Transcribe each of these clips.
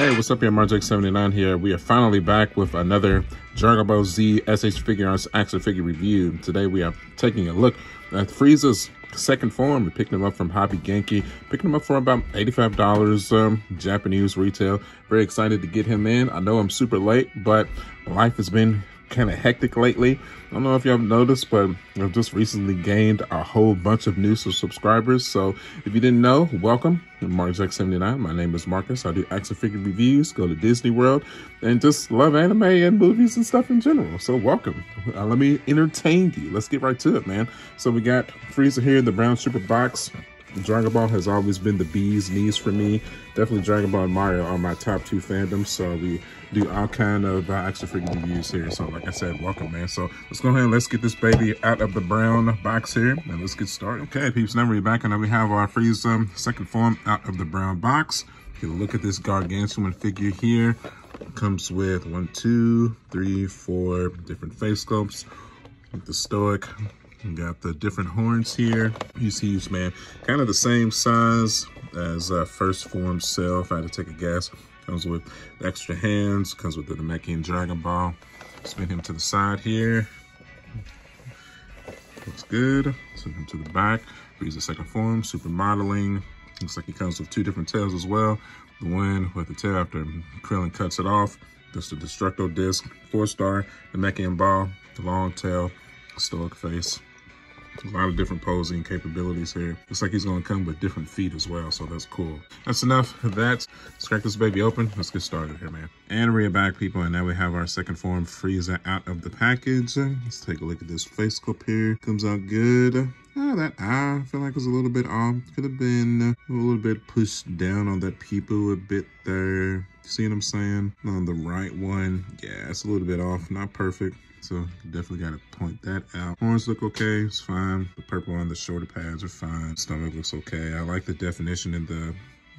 Hey, what's up here? Marjek79 here. We are finally back with another Dragon Ball Z SH Figuarts action figure review. Today we are taking a look at Frieza's second form. We picked him up from Hobby Genki. Picking him up for about $85 Japanese retail. Very excited to get him in. I know I'm super late, but life has been kind of hectic lately. I don't know if y'all noticed, but I've just recently gained a whole bunch of new subscribers. So if you didn't know, welcome. I'm Marjek79. My name is Marcus. I do action figure reviews, go to Disney World, and just love anime and movies and stuff in general. So welcome. Let me entertain you. Let's get right to it, man. So we got Frieza here, the brown super box. Dragon Ball has always been the bee's knees for me. Definitely Dragon Ball and Mario are my top two fandoms. So we do all kind of action figure reviews here. So like I said, welcome, man. So let's go ahead and let's get this baby out of the brown box here and let's get started. Okay, peeps, now we're back and now we have our Frieza second form out of the brown box. Get a look at this gargantuan figure here. It comes with 1, 2, 3, 4 different face sculpts with the stoic. You got the different horns here. He's huge, man. Kind of the same size as first form self. I had to take a guess. Comes with the extra hands. Comes with the Namekian Dragon Ball. Spin him to the side here. Looks good. Send him to the back. He's the second form. Super modeling. Looks like he comes with 2 different tails as well. The one with the tail after Krillin cuts it off. Just the Destructo disc. 4-star Namekian ball. The long tail. Stoic face. A lot of different posing capabilities here. Looks like he's going to come with different feet as well, so that's cool. That's enough of that. Let's crack this baby open. Let's get started here, man. And we're back, people, and now we have our second form Frieza out of the package. Let's take a look at this face sculpt here. Comes out good. Oh, that eye, I feel like was a little bit off. Could have been a little bit pushed down on that pupil a bit there. See what I'm saying? On the right one, yeah, it's a little bit off. Not perfect. So definitely got to point that out. Horns look okay, it's fine. The purple on the shoulder pads are fine. Stomach looks okay. I like the definition and the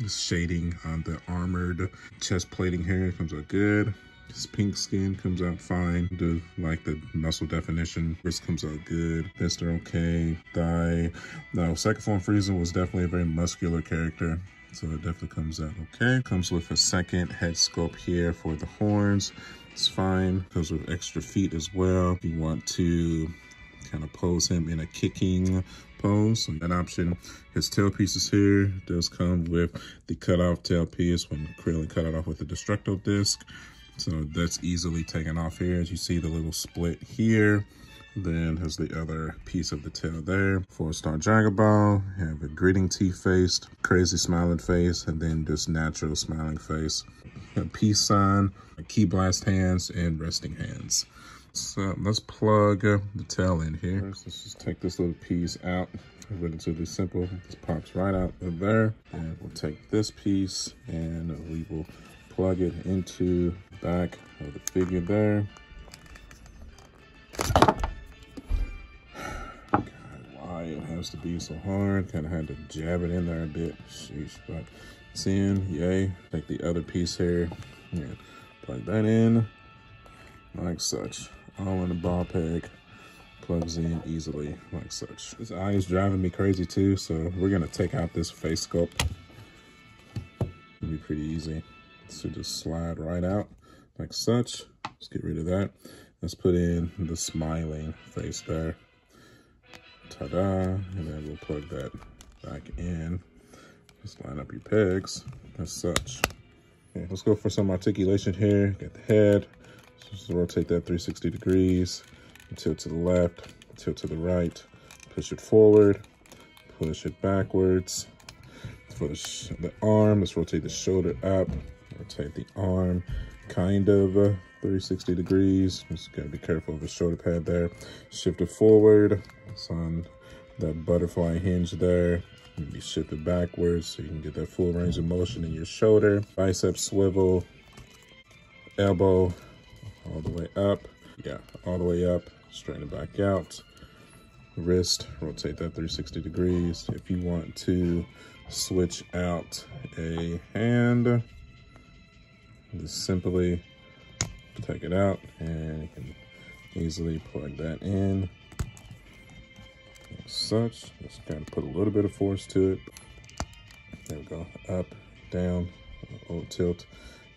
shading on the armored chest plating here. It comes out good. His pink skin comes out fine. Do like the muscle definition. Wrist comes out good. Fists are okay. Thigh. No, second form Frieza was definitely a very muscular character. So it definitely comes out okay. Comes with a second head sculpt here for the horns. It's fine. Comes with extra feet as well. If you want to kind of pose him in a kicking pose, so that option. His tail pieces here does come with the cutoff tail piece when Krillin cut it off with the Destructo disc. So that's easily taken off here. As you see the little split here. Then has the other piece of the tail there. 4-star Dragon Ball. Have a gritting teeth face, crazy smiling face, and then just natural smiling face. A peace sign, a key blast hands, and resting hands. So let's plug the tail in here. First, let's just take this little piece out. Relatively simple. This pops right out of there. And we'll take this piece and we will plug it into the back of the figure there. It has to be so hard. Kind of had to jab it in there a bit. Sheesh, but it's in. Yay. Take the other piece here. Yeah. Plug that in like such. All in the ball peg. Plugs in easily like such. This eye is driving me crazy too, so we're gonna take out this face sculpt. It'll be pretty easy. So just slide right out like such. Let's get rid of that. Let's put in the smiling face there. Ta-da, and then we'll plug that back in. Just line up your pegs as such. Okay, let's go for some articulation here. Get the head. Just rotate that 360 degrees. Tilt to the left, tilt to the right. Push it forward, push it backwards. For the arm, let's rotate the shoulder up. Rotate the arm, kind of 360 degrees. Just gotta be careful of the shoulder pad there. Shift it forward. It's on that butterfly hinge there. You shift it backwards so you can get that full range of motion in your shoulder. Bicep swivel, elbow, all the way up. Yeah, all the way up, straighten it back out. Wrist, rotate that 360 degrees. If you want to switch out a hand, just simply take it out and you can easily plug that in. Such, just kind of put a little bit of force to it. There we go, up, down, a little tilt.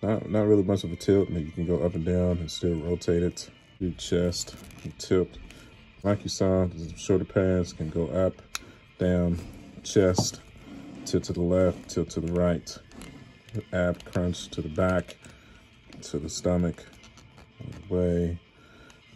not really much of a tilt. Maybe you can go up and down and still rotate it. Do chest and tilt. Like you saw, the shoulder pads can go up, down, chest, tilt to the left, tilt to the right, ab crunch to the back, to the stomach, all the way.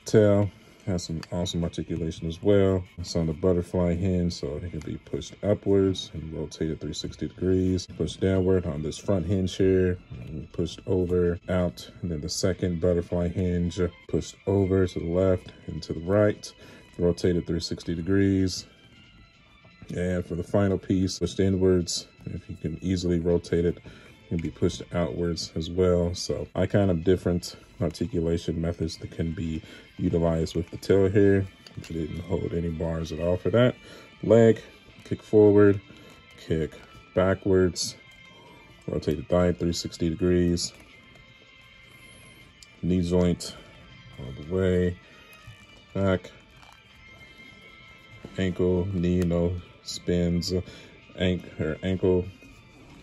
Tail has some awesome articulation as well. It's on the butterfly hinge, so it can be pushed upwards and rotated 360 degrees. Pushed downward on this front hinge here, and pushed over, out, and then the second butterfly hinge pushed over to the left and to the right, rotated 360 degrees. And for the final piece, pushed inwards. If you can easily rotate it, it can be pushed outwards as well. So kind of different articulation methods that can be utilized with the tail here. You didn't hold any bars at all for that. Leg, kick forward, kick backwards, rotate the thigh 360 degrees. Knee joint all the way back. Ankle, knee, spins. Ankle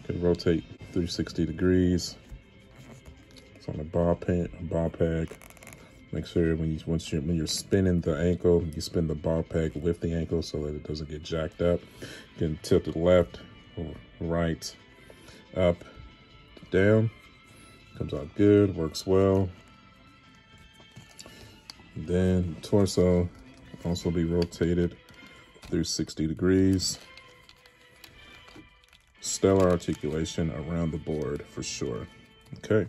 can rotate 360 degrees. It's on a ball peg. Make sure when you're spinning the ankle, you spin the ball peg with the ankle so that it doesn't get jacked up. You can tilt it left or right, up, down. Comes out good, works well. And then torso also be rotated through 60 degrees. Stellar articulation around the board for sure. Okay,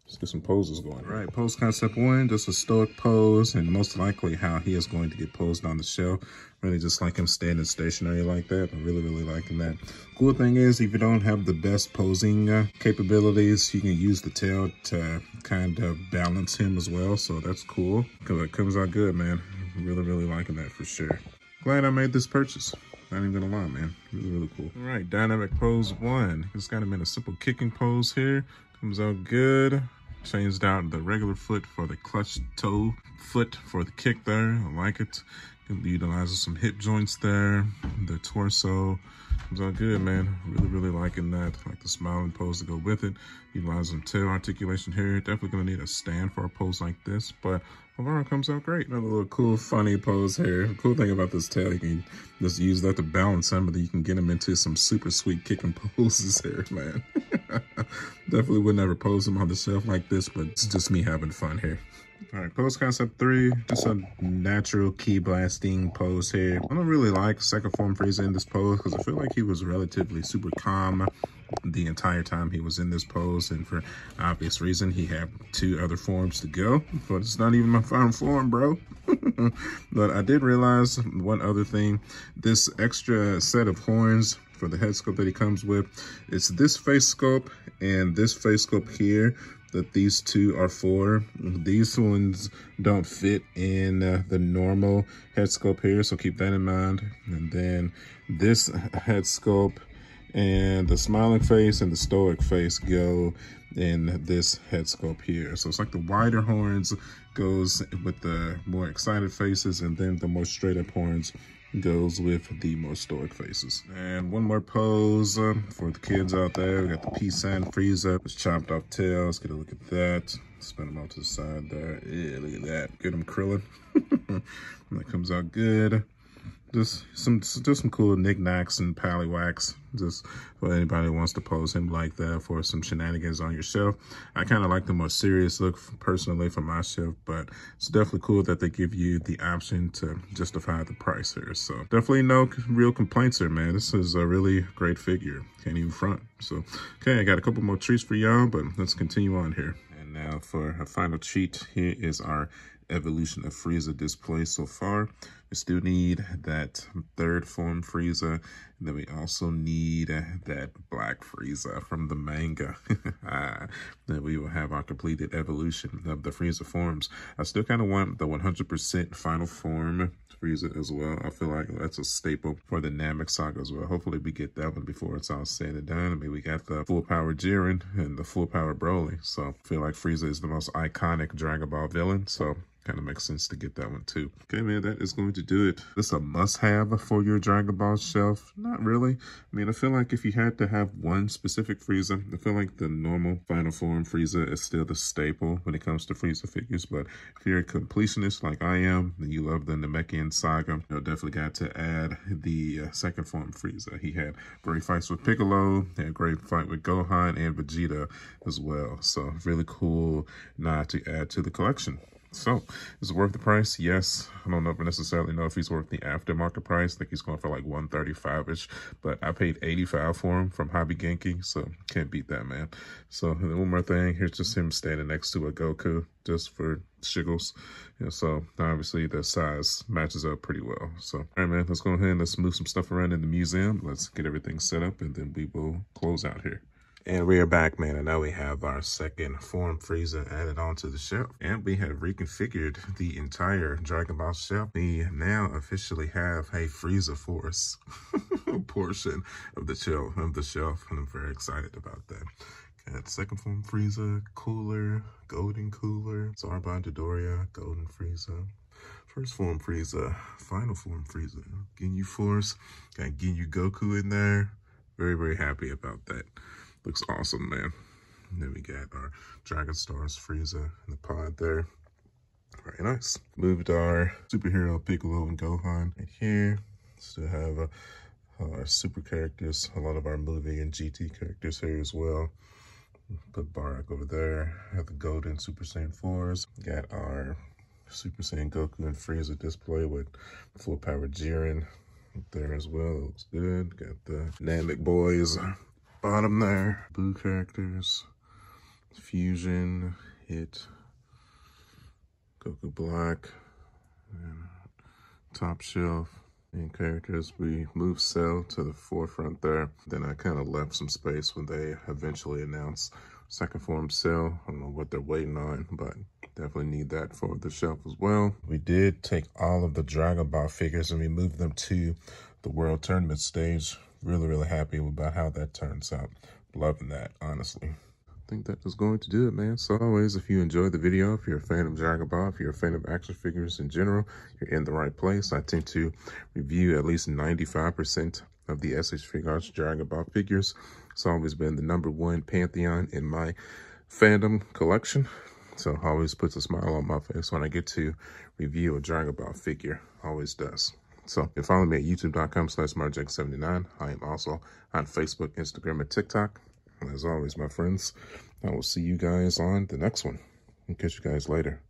let's get some poses going. All right, pose concept 1, just a stoic pose, and most likely how he is going to get posed on the shelf. Really just like him standing stationary like that. I'm really, really liking that. Cool thing is, if you don't have the best posing capabilities, you can use the tail to kind of balance him as well. So that's cool, because it comes out good, man. Really, really liking that for sure. Glad I made this purchase. Not even gonna lie, man. Really, really cool. All right, dynamic pose 1. It's got him in a simple kicking pose here. Comes out good. Changed out the regular foot for the clutch toe foot for the kick there. I like it. Can be utilizing some hip joints there. The torso comes out good, man. Really, really liking that. Like the smiling pose to go with it. Utilizing tail articulation here. Definitely gonna need a stand for a pose like this, but overall comes out great. Another little cool, funny pose here. The cool thing about this tail, you can just use that to balance him, but you can get him into some super sweet kicking poses here, man. Definitely would never pose him on the shelf like this, but it's just me having fun here. All right, pose concept 3, just a natural ki blasting pose here. I don't really like second form Frieza in this pose because I feel like he was relatively super calm the entire time he was in this pose, and for obvious reason, he had 2 other forms to go, but it's not even my final form, bro. But I did realize one other thing. This extra set of horns for the head sculpt that he comes with, it's this face sculpt and this face sculpt here that these 2 are for. These ones don't fit in the normal head sculpt here, so keep that in mind. And then this head sculpt and the smiling face and the stoic face go in this head sculpt here. So it's like the wider horns goes with the more excited faces, and then the more straight up horns goes with the more stoic faces. And one more pose for the kids out there. We got the peace sign Frieza. Just chopped off tail. Let's get a look at that. Spin them out to the side there. Yeah, look at that. Get them krillin'. That comes out good. Just some cool knickknacks and pallywhacks. Just for anybody who wants to pose him like that for some shenanigans on your shelf. I kind of like the more serious look personally for my shelf, but it's definitely cool that they give you the option to justify the price here. So definitely no real complaints here, man. This is a really great figure. Can't even front. So, okay, I got a couple more treats for y'all, but let's continue on here. And now for a final treat, here is our evolution of Frieza display so far. We still need that 3rd form Frieza, and then we also need that black Frieza from the manga. Then we will have our completed evolution of the Frieza forms. I still kind of want the 100% final form Frieza as well. I feel like that's a staple for the Namek saga as well. Hopefully we get that one before it's all said and done. I mean, we got the full power Jiren and the full power Broly. So I feel like Frieza is the most iconic Dragon Ball villain. So kind of makes sense to get that one too. Okay, man, that is going to do it. This is a must-have for your Dragon Ball shelf. Not really. I mean, I feel like if you had to have one specific Frieza, I feel like the normal Final Form Frieza is still the staple when it comes to Frieza figures. But if you're a completionist like I am, and you love the Namekian saga, you definitely got to add the second form Frieza. He had great fights with Piccolo, had a great fight with Gohan and Vegeta as well. So really cool nod to add to the collection. So, is it worth the price? Yes. I don't necessarily know if he's worth the aftermarket price. I think he's going for like 135-ish, but I paid 85 for him from Hobby Genki, so can't beat that, man. So, and then one more thing, here's just him standing next to a Goku, just for shiggles. Yeah, so obviously the size matches up pretty well. So, all right, man, let's go ahead and let's move some stuff around in the museum. Let's get everything set up, and then we will close out here. And we are back, man, and now we have our second form Frieza added onto the shelf. And we have reconfigured the entire Dragon Ball shelf. We now officially have a Frieza Force portion of the shelf, and I'm very excited about that. Got second form Frieza, cooler, golden cooler, Zarbon Dodoria, golden Frieza. First form Frieza, final form Frieza, Ginyu Force, got Ginyu Goku in there. Very, very happy about that. Looks awesome, man. And then we got our Dragon Stars Frieza in the pod there. Very nice. Moved our superhero Piccolo and Gohan right here. Still have our super characters, a lot of our movie and GT characters here as well. Put Barak over there. Have the golden Super Saiyan 4s. Got our Super Saiyan Goku and Frieza display with full power Jiren there as well. It looks good. Got the Namek boys bottom there. Blue characters. Fusion, Hit, Goku Black, and top shelf. And characters, we moved Cell to the forefront there. Then I kind of left some space when they eventually announced second form Cell. I don't know what they're waiting on, but definitely need that for the shelf as well. We did take all of the Dragon Ball figures and we moved them to the World Tournament stage. Really, really happy about how that turns out. Loving that, honestly. I think that is going to do it, man. So always, if you enjoyed the video, if you're a fan of Dragon Ball, if you're a fan of action figures in general, you're in the right place. I tend to review at least 95% of the SH Figuarts Dragon Ball figures. It's always been the #1 pantheon in my fandom collection. So always puts a smile on my face when I get to review a Dragon Ball figure. Always does. So you can follow me at youtube.com/marjake79. I am also on Facebook, Instagram, and TikTok. And as always, my friends, I will see you guys on the next one. I'll catch you guys later.